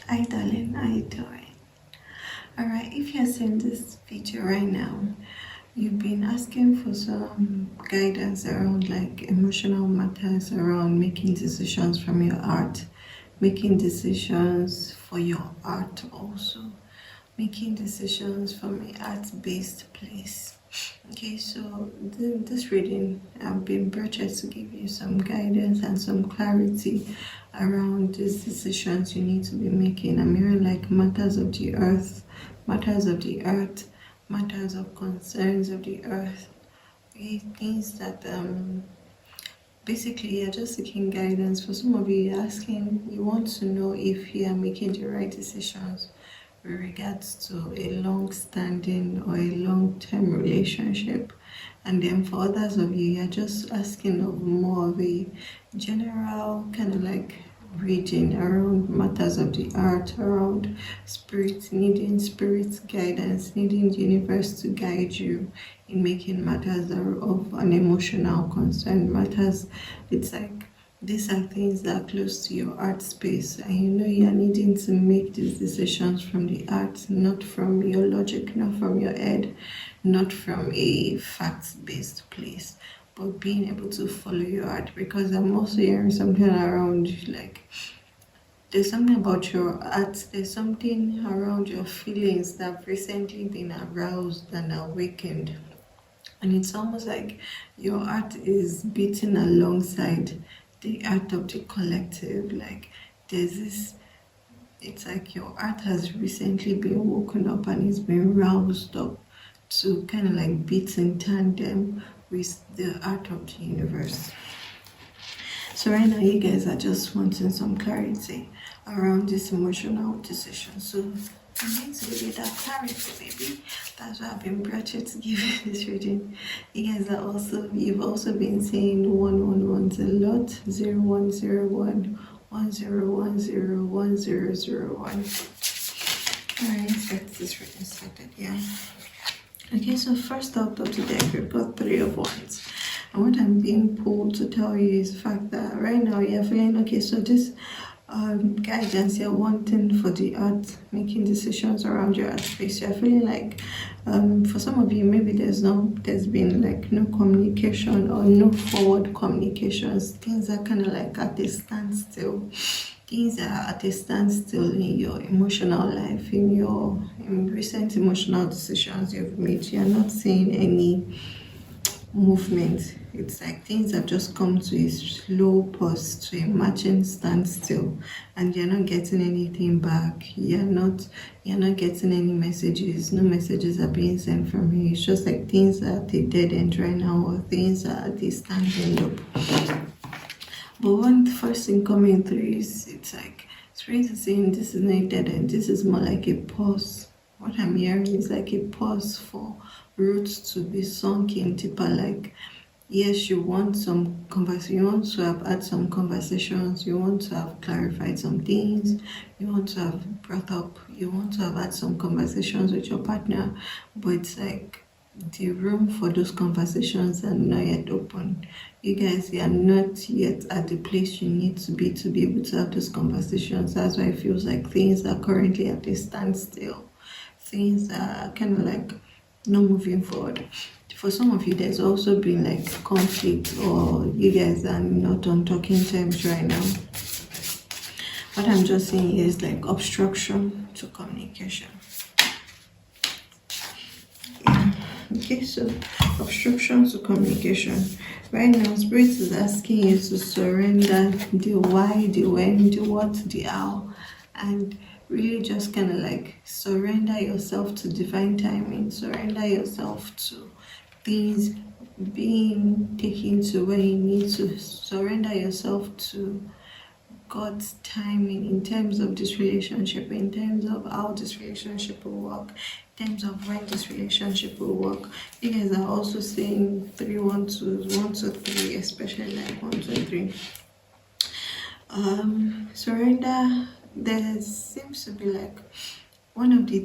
Hi darling, how you doing? Alright, if you're seeing this video right now, you've been asking for some guidance around like emotional matters, around making decisions from your art, making decisions for your art also, making decisions from an art-based place. Okay, so this reading, I've been brought here to give you some guidance and some clarity around these decisions you need to be making. I'm hearing like matters of the earth, matters of the earth, matters of concerns of the earth. Okay, things that basically you're just seeking guidance. For some of you, you're asking, you want to know if you are making the right decisions with regards to a long-standing or a long-term relationship. And then for others of you, you're just asking of more of a general kind of like reading around matters of the art, around spirit, needing spirit guidance, needing the universe to guide you in making matters of an emotional concern, matters. It's like these are things that are close to your art space, and you know you're needing to make these decisions from the art, not from your logic, not from your head, not from a fact-based place, but being able to follow your art. Because I'm also hearing something around like there's something about your art, there's something around your feelings that have recently been aroused and awakened, and it's almost like your art is beating alongside the art of the collective. Like there's this, it's like your art has recently been woken up and it's been roused up to kind of like beat in tandem with the art of the universe. So right now you guys are just wanting some clarity around this emotional decision. So I need to give you that clarity, baby. That's why I've been brought here to give you this reading. You guys are also, you've also been saying 111 a lot, 0101, 1010, 1001. Alright, let's get this reading started, yeah. Okay, so first out of the deck, we've got 3 of Wands. And what I'm being pulled to tell you is the fact that right now you're feeling, okay, so this guidance you're wanting for the art, making decisions around your art space, you're feeling like for some of you maybe there's been like no communication or no forward communications. Things are kind of like at a standstill. Things are at a standstill in your emotional life, in recent emotional decisions you've made. You're not seeing any movement. It's like things have just come to a slow pause, to a matching standstill, and you're not getting anything back. You're not getting any messages. No messages are being sent from you. It's just like things are at a dead end right now, or things are at a standing up. But one first thing coming through is, it's like Spirit is saying this is not a dead end. This is more like a pause. What I'm hearing is like a pause for roots to be sunk in deeper. Like, yes, you want some conversation, you want to have had some conversations, you want to have clarified some things, you want to have brought up, you want to have had some conversations with your partner, but it's like the room for those conversations are not yet open. You guys are not yet at the place you need to be able to have those conversations. That's why it feels like things are currently at a standstill. Things are kind of like not moving forward. For some of you, there's also been like conflict, or you guys are not on talking terms right now. What I'm just saying is like obstruction to communication. Yeah. Okay, so obstruction to communication. Right now, Spirit is asking you to surrender the why, the when, the what, the how, and really just kind of like surrender yourself to divine timing, surrender yourself to things being taken to where you need to, surrender yourself to God's timing in terms of this relationship, in terms of how this relationship will work, in terms of when this relationship will work. You guys are also saying 3, 1, 2, 1, 2, 3, especially like 1, 2, 3. Surrender. There seems to be like one of the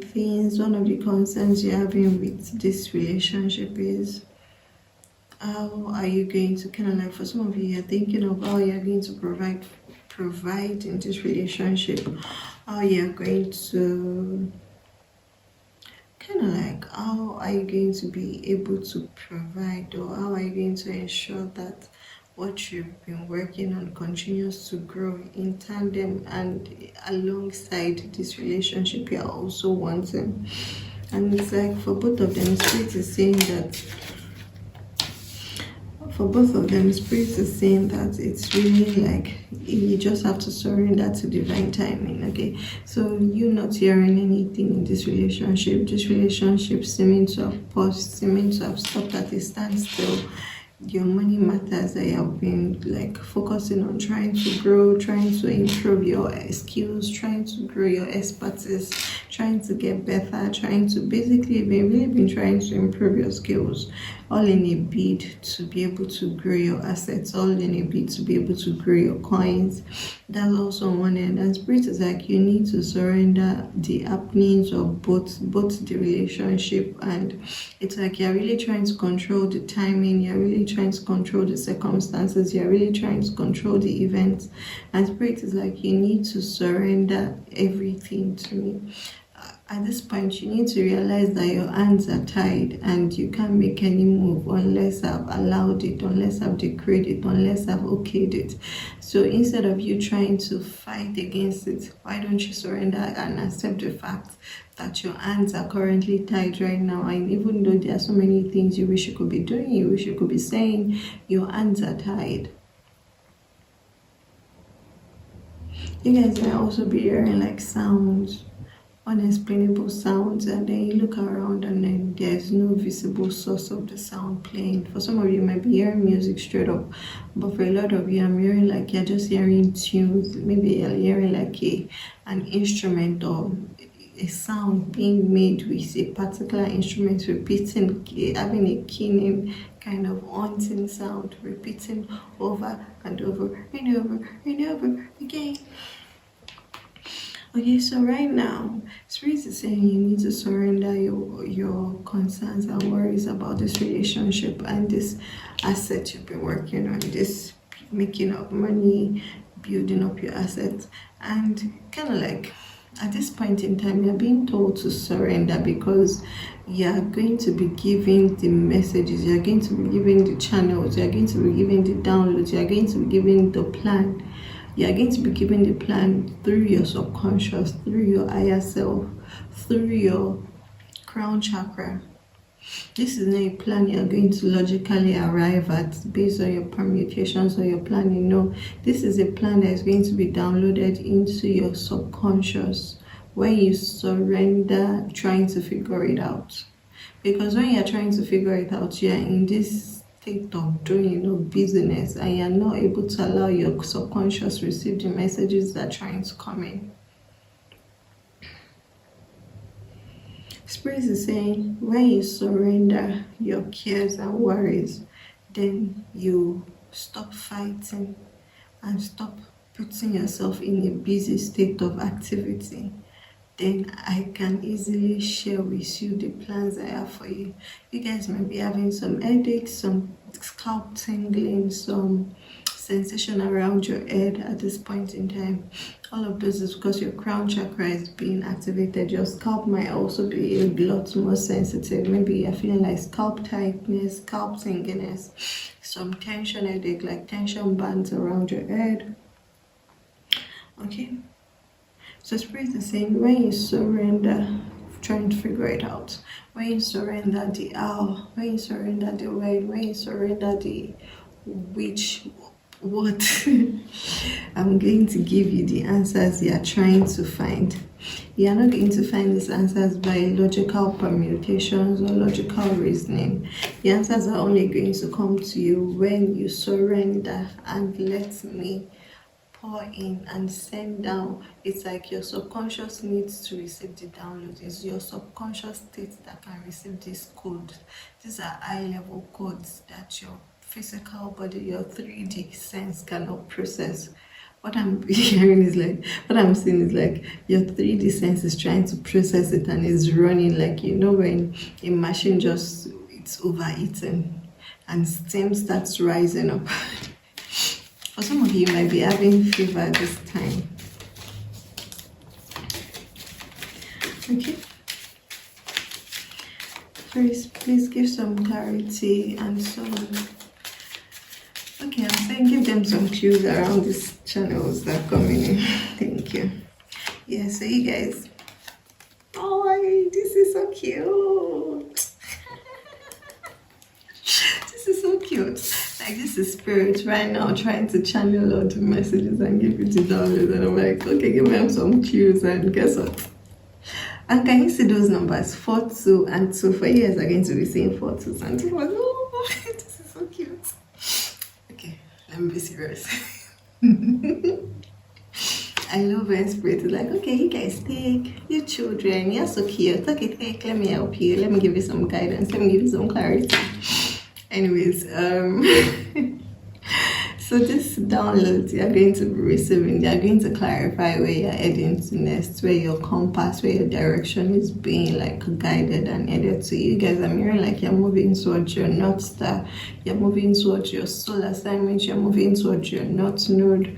concerns you're having with this relationship is how are you going to kind of like, for some of you, you're thinking of how you're going to provide provide in this relationship, how you're going to kind of like, how are you going to be able to provide, or how are you going to ensure that what you've been working on continues to grow in tandem and alongside this relationship you're also wanting. And it's like for both of them, spirit is saying that spirit is saying that it's really like you just have to surrender to divine timing. Okay, so you not hearing anything in this relationship seeming to have paused, seeming to have stopped at a standstill. Your money matters that you have been like focusing on trying to grow, trying to improve your skills, trying to grow your expertise, trying to get better, trying to basically been trying to improve your skills, all in a bid to be able to grow your assets, all in a bid to be able to grow your coins. That's also one end. And spirit is like you need to surrender the happenings of both the relationship, and it's like you're really trying to control the timing, you're really trying to control the circumstances, you're really trying to control the events. And spirit is like you need to surrender everything to me. At this point, you need to realize that your hands are tied and you can't make any move unless I've allowed it, unless I've decreed it, unless I've okayed it. So instead of you trying to fight against it, why don't you surrender and accept the fact that your hands are currently tied right now? And even though there are so many things you wish you could be doing, you wish you could be saying, your hands are tied. You guys might also be hearing like sounds, unexplainable sounds, and then you look around and then there's no visible source of the sound playing. For some of you, might be hearing music straight up, but for a lot of you, I'm hearing like you're just hearing tunes. Maybe you're hearing like an instrument or a sound being made with a particular instrument repeating, having a keening kind of haunting sound, repeating over and over and over and over again. Okay, so right now, Spirit is saying you need to surrender your concerns and worries about this relationship and this asset you've been working on, this making up money, building up your assets, and kind of like at this point in time, you're being told to surrender because you're going to be giving the messages, you're going to be giving the channels, you're going to be giving the downloads, you're going to be giving the plan. You're going to be given the plan through your subconscious, through your higher self, through your crown chakra. This is not a plan you're going to logically arrive at based on your permutations or your planning. No, this is a plan that is going to be downloaded into your subconscious when you surrender trying to figure it out. Because when you're trying to figure it out, you're in this state of doing business, and you're not able to allow your subconscious receive the messages that are trying to come in. Spirit is saying when you surrender your cares and worries, then you stop fighting and stop putting yourself in a busy state of activity. Then I can easily share with you the plans I have for you. You guys might be having some headaches, some scalp tingling, some sensation around your head at this point in time. All of this is because your crown chakra is being activated. Your scalp might also be a lot more sensitive. Maybe you're feeling like scalp tightness, scalp tingliness, some tension headache, like tension bands around your head. Okay. So Spirit is saying when you surrender, trying to figure it out, when you surrender the how, when you surrender the when, when you surrender the which, what, I'm going to give you the answers you are trying to find. You are not going to find these answers by logical permutations or logical reasoning. The answers are only going to come to you when you surrender and let me pour in and send down. It's like your subconscious needs to receive the download. It's your subconscious state that can receive this code. These are high-level codes that your physical body, your 3D sense cannot process. What I'm hearing is like, what I'm seeing is like your 3D sense is trying to process it and is running like, when a machine it's overeaten and steam starts rising up. For some of you, you might be having fever this time. Okay. First, please give some clarity and some. Okay, I'm saying give them some clues around these channels that are coming in. Thank you. Yeah, so you guys. Oh, this is so cute. This is so cute. Like, this is spirit right now trying to channel all the messages and give it to download. And I'm like, okay, give them some clues, and guess what? And can you see those numbers? 4, 2, and 2. For years, I'm going to be saying 4, 2, and 2. Oh, this is so cute. Okay, let me be serious. I love when spirit is like, okay, you guys take your children, you're so cute. Okay, take, let me help you. Let me give you some guidance. Let me give you some clarity. Anyways, so this downloads you're going to be receiving, they're going to clarify where you're heading to next, where your compass, where your direction is being like guided and headed to. You guys, I'm hearing like you're moving towards your North Star, you're moving towards your soul assignment, you're moving towards your North Node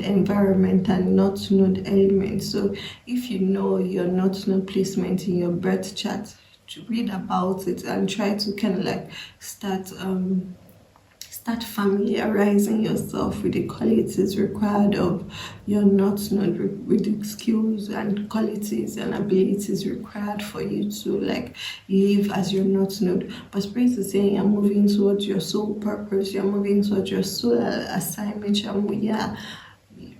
environment and North Node element. So if you know your North Node placement in your birth chart, to read about it and try to kind of like start familiarizing yourself with the qualities required of your North Node, with the skills and qualities and abilities required for you to like live as your North Node. But Spirit is saying you're moving towards your soul purpose, you're moving towards your soul assignment, you're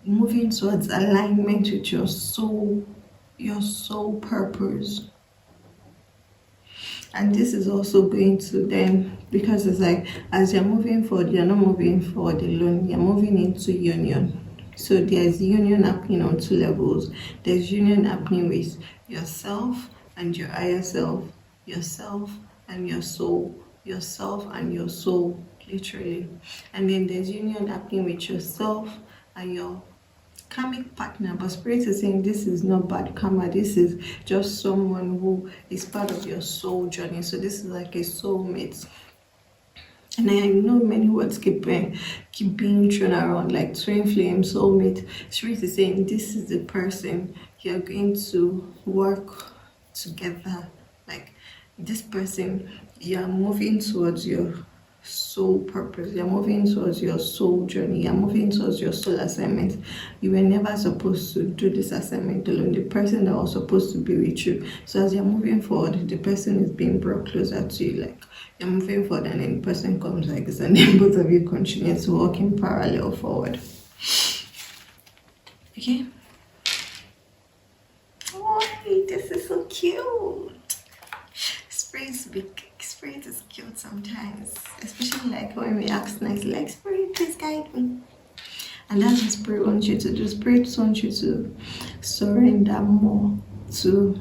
moving towards alignment with your soul purpose. And this is also going to then, because it's like as you're moving forward, you're not moving forward alone, you're moving into union. So there's union happening on 2 levels. There's union happening with yourself and your higher self, yourself and your soul, yourself and your soul, literally. And then there's union happening with yourself and your karmic partner. But Spirit is saying this is not bad karma, this is just someone who is part of your soul journey. So this is like a soulmate. And I know many words keep being thrown around, like twin flame, soulmate. Spirit is saying this is the person you're going to work together. Like this person, you're moving towards your soul purpose, you're moving towards your soul journey, you're moving towards your soul assignment. You were never supposed to do this assignment alone. The person that was supposed to be with you. So as you're moving forward, the person is being brought closer to you. Like you're moving forward and then the person comes like this, and then both of you continue to walk in parallel forward. Okay. Oh, this is so cute. Spirit is cute sometimes, especially like when we ask nicely, like, Spirit, please guide me. And that's what Spirit wants you to do. Spirit wants you to surrender more to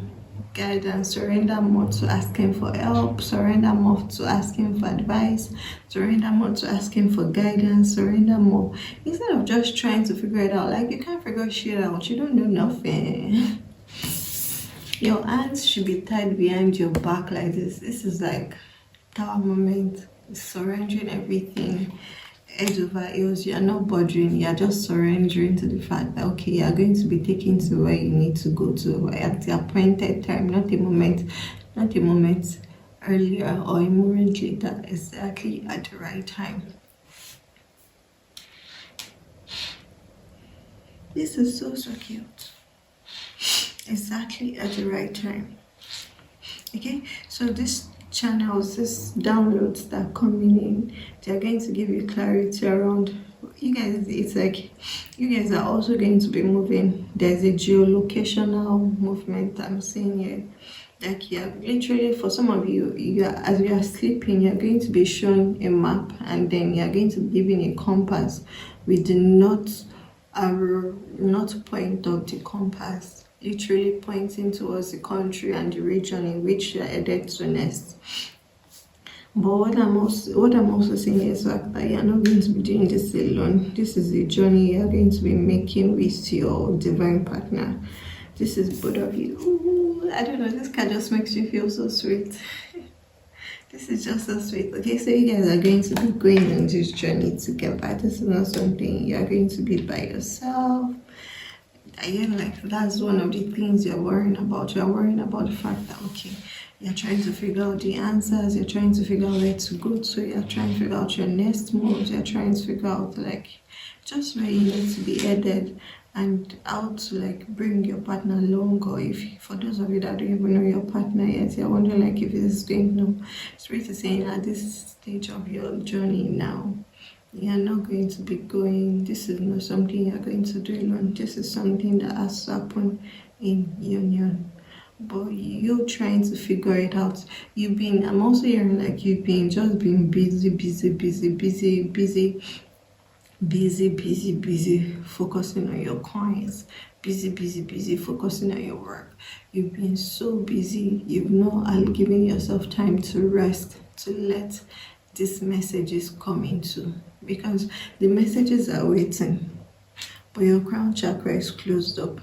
guidance, surrender more to asking for help, surrender more to asking for advice, surrender more to asking for guidance, surrender more. Instead of just trying to figure it out, like you can't figure shit out, you don't know nothing. Your hands should be tied behind your back like this. This is like tower moment, surrendering everything, head over heels. You're not bothering, you're just surrendering to the fact that okay, you're going to be taken to where you need to go to at the appointed time, not a moment earlier or a moment later, exactly at the right time. This is so cute. Exactly at the right time. Okay, so this channels, this downloads that are coming in, they're going to give you clarity around you guys. It's like you guys are also going to be moving. There's a geolocational movement I'm seeing here. Like you're literally, for some of you, as you are sleeping, you're going to be shown a map, and then you're going to be given a compass with the north point of the compass literally pointing towards the country and the region in which you're headed to next. But what I'm also saying is that you're not going to be doing this alone. This is a journey you're going to be making with your divine partner. This is both of you. Ooh, I don't know, this card just makes you feel so sweet. This is just so sweet. Okay, so you guys are going to be going on this journey together. This is not something you're going to be by yourself. Again, like that's one of the things you're worrying about. You're worrying about the fact that, okay, you're trying to figure out the answers, you're trying to figure out where to go to, you're trying to figure out your next moves, you're trying to figure out like just where you need to be headed and how to like bring your partner along. Or if for those of you that don't even know your partner yet, you're wondering like if this is going to, Spirit is saying at this stage of your journey now, you're not going to be going, this is not something you're going to do alone. This is something that has to happen in union. But you trying to figure it out. I'm also hearing like you've been just being busy, focusing on your coins, busy, focusing on your work. You've been so busy, you've not given yourself time to rest, to let these messages come into, because the messages are waiting, but your crown chakra is closed up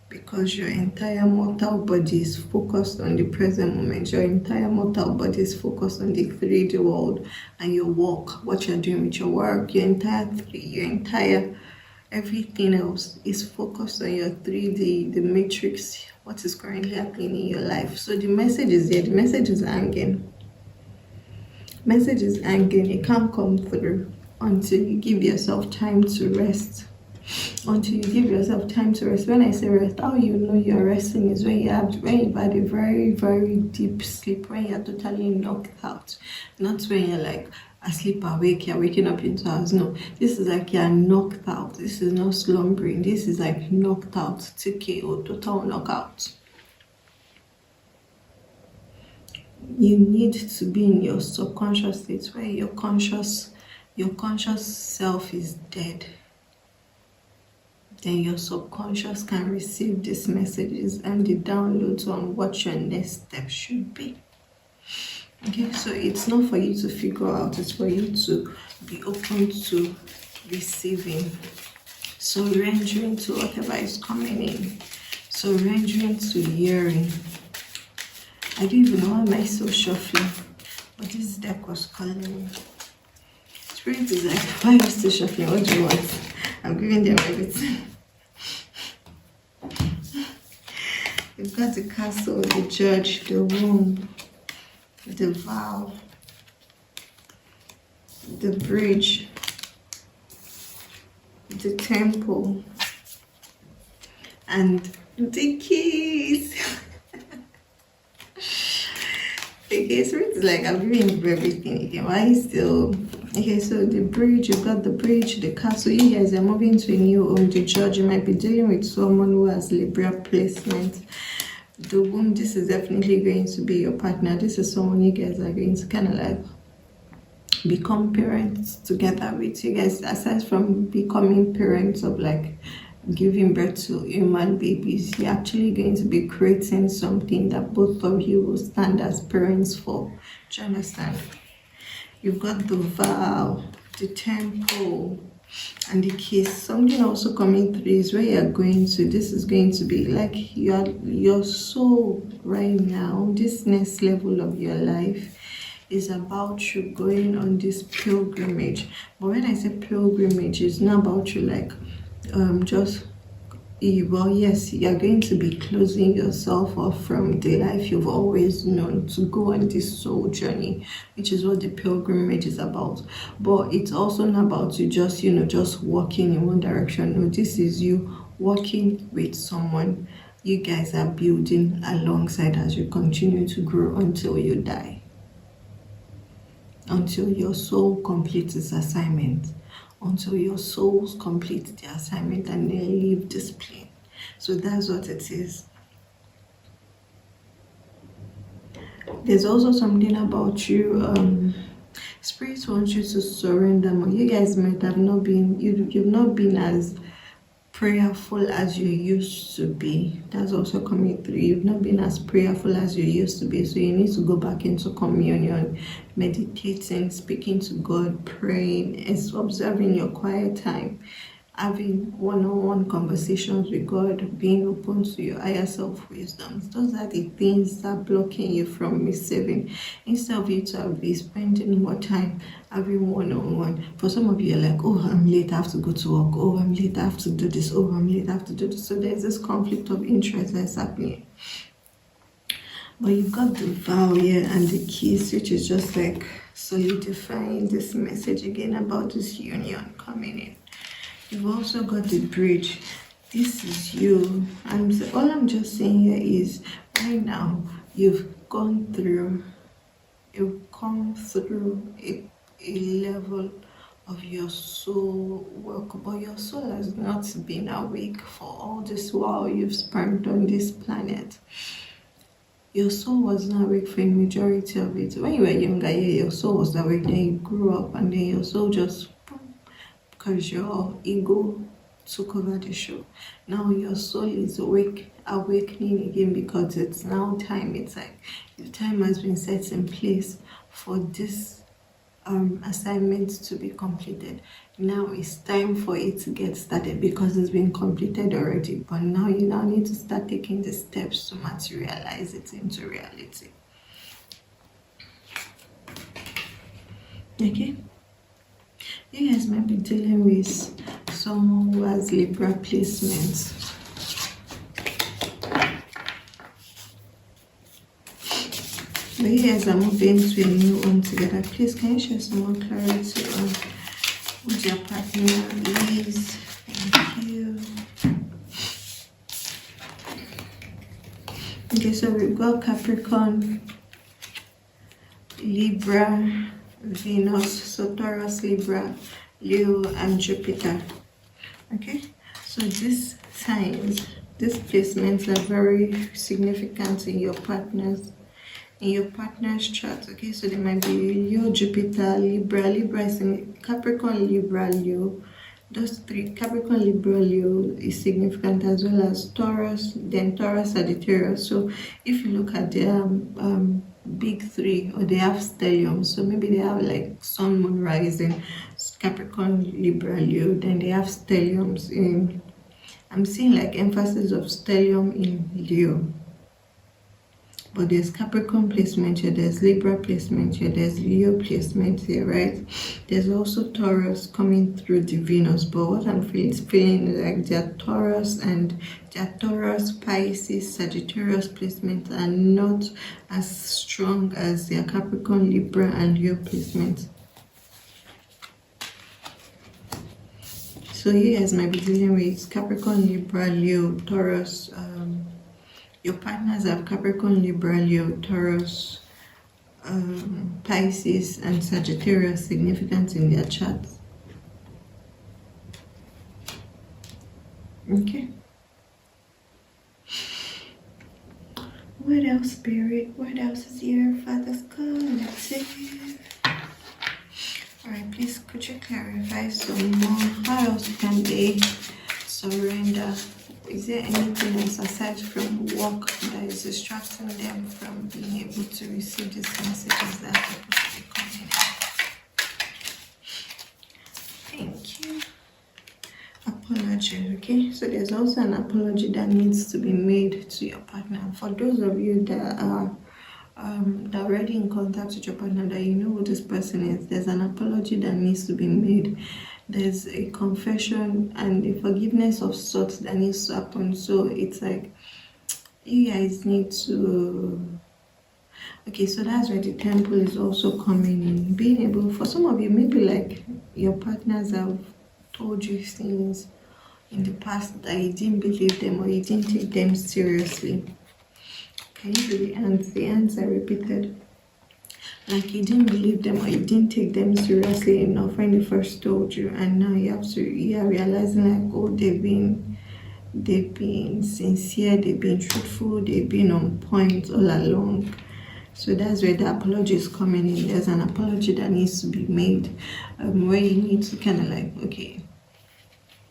because your entire mortal body is focused on the present moment. Your entire mortal body is focused on the 3D world and your work, what you're doing with your work. Your entire everything else is focused on your 3D, the matrix, what is currently happening in your life. So the message is there, the message is hanging. It can't come through until you give yourself time to rest. Until you give yourself time to rest. When I say rest, how you know you're resting is when you've had a very, very deep sleep, when you're totally knocked out. Not when you're like asleep, awake, you're waking up into hours. No, this is like you're knocked out. This is not slumbering. This is like knocked out, TKO, total knockout. You need to be in your subconscious state where your conscious self is dead. Then your subconscious can receive these messages and the downloads on what your next step should be. Okay, so it's not for you to figure out, it's for you to be open to receiving, surrendering to whatever is coming in, surrendering to hearing. I don't even know why am I so shuffling, but this deck was calling me. Spirit is like, why are you still shuffling? What do you want? I'm giving them everything. We've got the castle, the judge, the womb, the vow, the bridge, the temple, and the keys. Okay, so it's like I'm giving you everything again. Why is still okay? So the bridge, you've got the bridge, the castle. You guys are moving to a new home. The judge, you might be dealing with someone who has Libra placement. The womb, this is definitely going to be your partner. This is someone you guys are going to kind of like become parents together with. You guys, aside from becoming parents of like giving birth to human babies, you're actually going to be creating something that both of you will stand as parents for. Do you understand? You've got the vow, the temple, and the kiss. Something also coming through is where you're going to. This is going to be like your soul right now. This next level of your life is about you going on this pilgrimage. But when I say pilgrimage, it's not about you like well, yes, you're going to be closing yourself off from the life you've always known to go on this soul journey, which is what the pilgrimage is about. But it's also not about you just just walking in one direction. No, this is you walking with someone you guys are building alongside as you continue to grow until you die, until your soul completes its assignment, until your souls complete the assignment and then leave this plane. So that's what it is. There's also something about you, Spirit wants you to surrender more. You guys might have not been, you've not been as prayerful as you used to be. That's also coming through. You've not been as prayerful as you used to be, so you need to go back into communion, meditating, speaking to God, praying, and observing your quiet time. having one-on-one conversations with God, being open to your higher self wisdoms. Those are the things that are blocking you from receiving. Instead of you to be spending more time having one-on-one. For some of you, you're like, oh, I'm late, I have to go to work. Oh, I'm late, I have to do this. Oh, I'm late, I have to do this. So there's this conflict of interest that's happening. But you've got the vow here and the keys, which is just like solidifying this message again about this union coming in. You've also got the bridge. This is you. All I'm just saying here is right now you've come through a level of your soul work, but your soul has not been awake for all this while you've spent on this planet. Your soul was not awake for a majority of it. When you were younger, yeah, your soul was awake, then you grew up, and then your soul just, because your ego took over the show. Now your soul is awakening again, because it's now time. It's like the time has been set in place for this assignment to be completed. Now it's time for it to get started, because it's been completed already, but now you need to start taking the steps to materialize it into reality. Okay, you guys might be dealing with someone who has Libra placements. But you guys are moving to a new one together. Please, can you share some more clarity on who your partner is? Thank you. Okay, so we've got Capricorn, Libra, Venus, so Taurus, Libra, Leo, and Jupiter. Okay, so these signs, these placements are very significant in your partner's chart. Okay, so they might be Leo, Jupiter, Libra. Libra is in Capricorn, Libra, Leo. Those three, Capricorn, Libra, Leo, is significant, as well as Taurus, then Taurus, Sagittarius. So if you look at their big three, or they have stellium, so maybe they have like Sun, Moon, Rising, Capricorn, Libra, Leo, then they have stelliums in, I'm seeing like emphasis of stellium in Leo. But there's Capricorn placement here, there's Libra placement here, there's Leo placement here, right? There's also Taurus coming through the Venus, but what I'm feeling like their Taurus and their Taurus, Pisces, Sagittarius placement are not as strong as their Capricorn, Libra, and Leo placement. So you guys might be dealing with Capricorn, Libra, Leo, Taurus. Your partners have Capricorn, Libra, Leo, Taurus, Pisces, and Sagittarius significant in their charts. Okay. What else, Spirit? What else is here? Father's collective. Alright, please could you clarify some more? How else can they surrender? Is there anything else aside from work that is distracting them from being able to receive these messages that are supposed to be coming in? Thank you. Apology, okay? So there's also an apology that needs to be made to your partner. For those of you that are already in contact with your partner, that you know who this person is, there's an apology that needs to be made. There's a confession and a forgiveness of sorts that needs to happen. So it's like you guys need to, okay, so that's where the temple is also coming in. Being able, for some of you, maybe like your partners have told you things in the past that you didn't believe them, or you didn't take them seriously. Can you do the ants? The ants are repeated. Like you didn't believe them, or you didn't take them seriously enough when they first told you, and now you are realizing like, oh, they've been sincere, they've been truthful, they've been on point all along. So that's where the apology is coming in. There's an apology that needs to be made, where you need to kind of like, okay,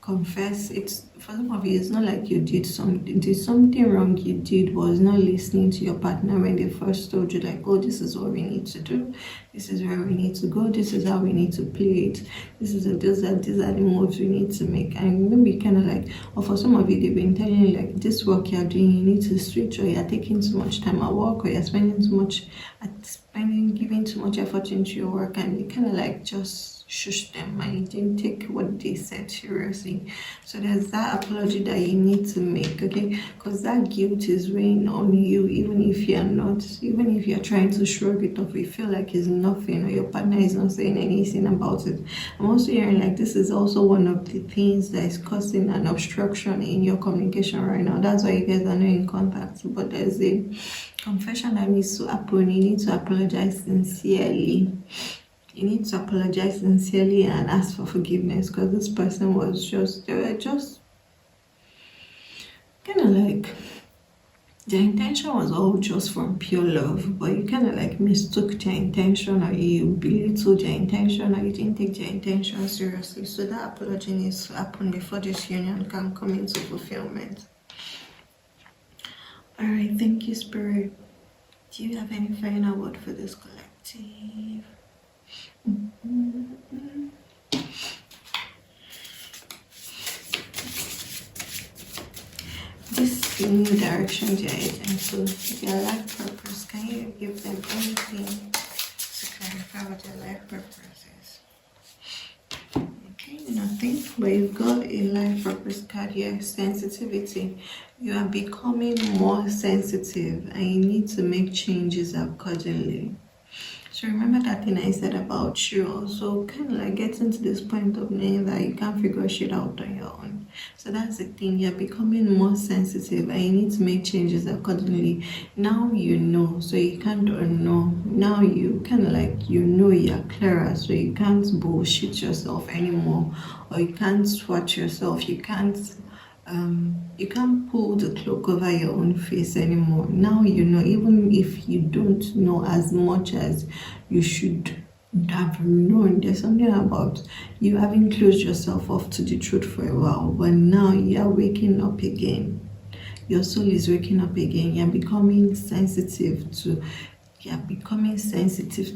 confess. It's for some of you, it's not like you did something wrong. You did was not listening to your partner when they first told you, like, oh, this is what we need to do, this is where we need to go, this is how we need to play it, these are the moves we need to make. And maybe kind of like, or for some of you, they've been telling you, like, this work you're doing, you need to switch, or you're taking too much time at work, or you're spending too much giving too much effort into your work, and you kind of like just shush them and you didn't take what they said seriously. So there's that apology that you need to make, okay? Because that guilt is weighing on you, even if you're trying to shrug it off, you feel like it's nothing, or your partner is not saying anything about it. I'm also hearing like this is also one of the things that is causing an obstruction in your communication right now. That's why you guys are not in contact. But there's a confession that needs to happen. You need to apologize sincerely. You need to apologize sincerely and ask for forgiveness, because this person was they were just kind of like, their intention was all just from pure love, but you kind of like mistook their intention, or you belittled their intention, or you didn't take their intention seriously. So that apology needs to happen before this union can come into fulfillment. All right, thank you, Spirit. Do you have any final word for this collective? This new direction they're heading to, their life purpose, can you give them anything to clarify what their life purpose is? Okay, nothing, but you've got a life purpose card here. Sensitivity. You are becoming more sensitive and you need to make changes accordingly. So remember that thing I said about you also kind of like getting to this point of knowing that you can't figure shit out on your own. So that's the thing, you're becoming more sensitive and you need to make changes accordingly. Now you know, so you can't unknow. Now you kind of like, you know, you're clearer, so you can't bullshit yourself anymore, or you can't swat yourself, you can't pull the cloak over your own face anymore. Now you know, even if you don't know as much as you should have known. There's something about you having closed yourself off to the truth for a while, but now you're waking up again. Your soul is waking up again. You're becoming sensitive to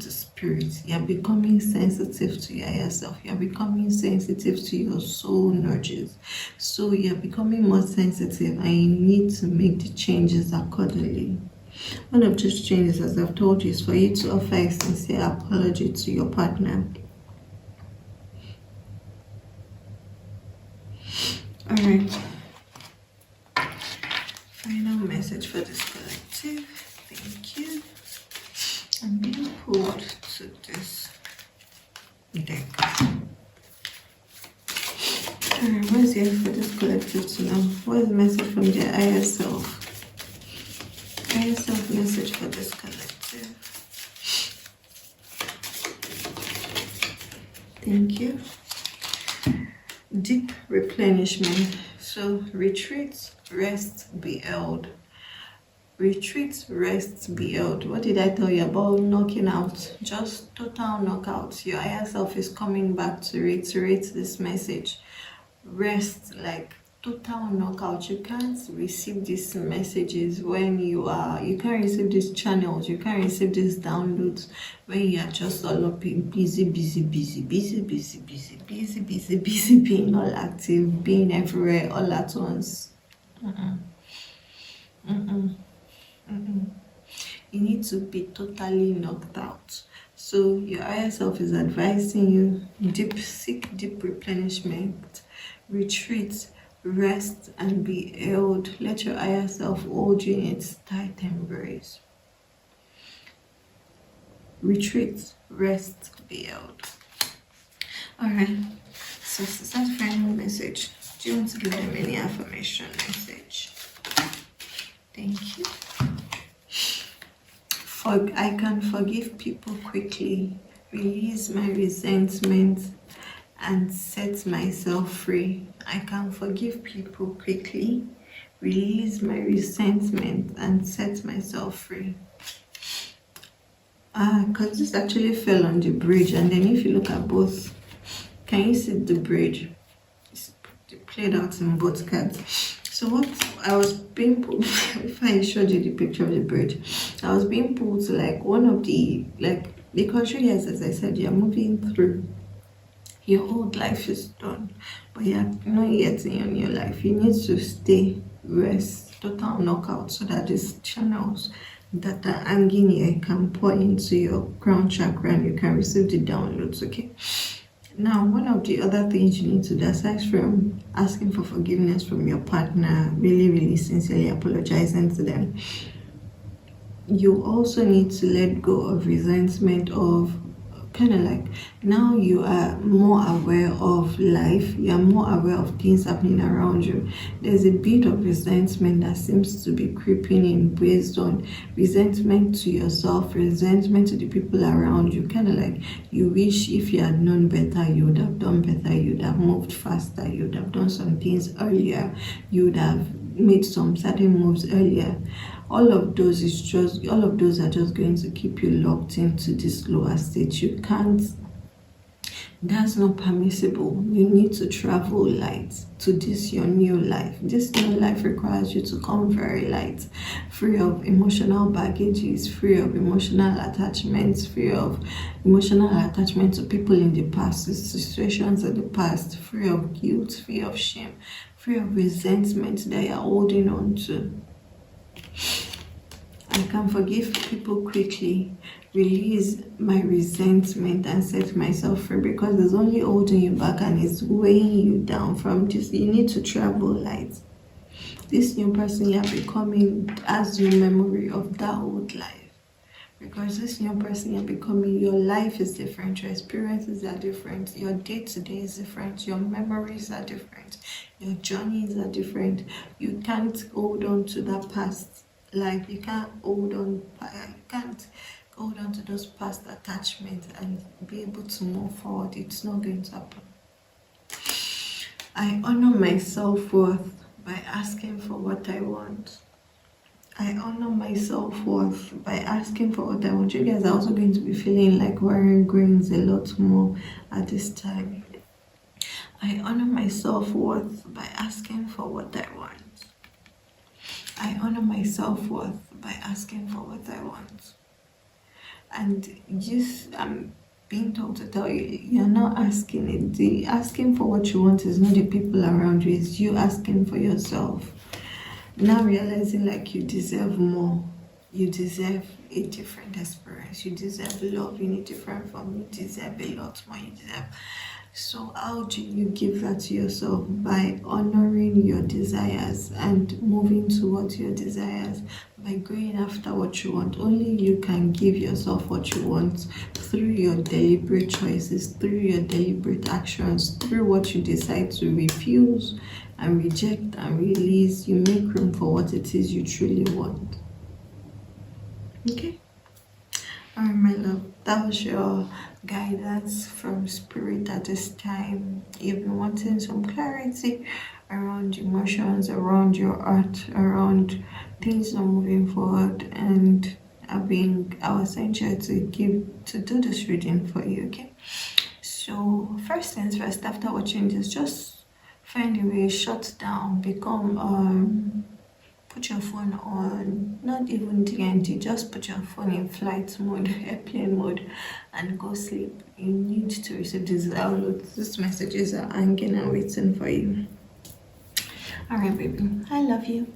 spirit. You're becoming sensitive to your higher self. You're becoming sensitive to your soul nudges. So you're becoming more sensitive and you need to make the changes accordingly. One of those changes, as I've told you, is for you to offer a sincere apology to your partner. Alright. Final message for this collective. Thank you. I'm being pulled to this deck. Alright, what's here for this collective to know? What is the message from their higher self? Higher self message for this collective. Thank you. Deep replenishment. So retreat, rest, be held. Retreat, rest, be held. What did I tell you about knocking out? Just total knockout. Your higher self is coming back to reiterate this message. Rest, like total knockout. You can't receive these messages when you can't receive these channels, you can't receive these downloads when you are just all up in busy, being all active, being everywhere all at once. You need to be totally knocked out. So your higher self is advising you, seek deep replenishment, retreat, rest, and be held. Let your higher self hold you in its tight embrace. Retreat, rest, be held. Alright, so that's the final message. Do you want to give them any affirmation message? Thank you. I can forgive people quickly, release my resentment, and set myself free. I can forgive people quickly, release my resentment, and set myself free. Because this actually fell on the bridge, and then if you look at both, can you see the bridge? It's the played out in both cards. So what I was being pulled, if I showed you the picture of the bird, I was being pulled to like one of the, like, because you guys, as I said, you're moving through, your old life is done, but you're not yet in your new life. You need to stay, rest, total knockout, so that these channels that are hanging here can pour into your crown chakra and you can receive the downloads. Okay, now one of the other things you need to do, aside from asking for forgiveness from your partner, really sincerely apologizing to them, you also need to let go of resentment, of kind of like, now you are more aware of life, you are more aware of things happening around you. There's a bit of resentment that seems to be creeping in, based on resentment to yourself, resentment to the people around you. Kind of like, you wish if you had known better, you would have done better, you would have moved faster, you would have done some things earlier, you would have made some certain moves earlier. All of those are just going to keep you locked into this lower state. You can't, that's not permissible. You need to travel light to this your new life. This new life requires you to come very light, free of emotional baggages, free of emotional attachments, free of emotional attachment to people in the past, to situations of the past, free of guilt, free of shame, free of resentment that you're holding on to. I can forgive people quickly, release my resentment, and set myself free, because it's only holding you back and it's weighing you down from this. You need to travel light. This new person you're becoming has no memory of that old life, because this new person you're becoming, your life is different, your experiences are different, your day-to-day is different, your memories are different, your journeys are different. You can't hold on to that past life. You can't hold on to those past attachments and be able to move forward. It's not going to happen. I honor my self-worth by asking for what I want. I honor my self-worth by asking for what I want. You guys are also going to be feeling like wearing greens a lot more at this time. I honor my self-worth by asking for what I want. I honor my self-worth by asking for what I want. And just, I'm being told to tell you, you're not asking it. The asking for what you want is not the people around you, it's you asking for yourself. Now realizing like you deserve more. You deserve a different experience. You deserve love in a different form. You deserve a lot more. You deserve. So how do you give that to yourself? By honoring your desires and moving towards your desires, by going after what you want. Only you can give yourself what you want, through your deliberate choices, through your deliberate actions, through what you decide to refuse and reject and release. You make room for what it is you truly want. Okay? Alright, my love, that was your guidance from spirit at this time. You've been wanting some clarity around emotions, around your art, around things not moving forward, and I was sent here to do this reading for you. Okay, so first things first, after watching this, just find a way, shut down, become put your phone on, not even DND, just put your phone in flight mode, airplane mode, and go sleep. You need to receive these downloads. These messages are hanging and waiting for you. Alright, baby, I love you.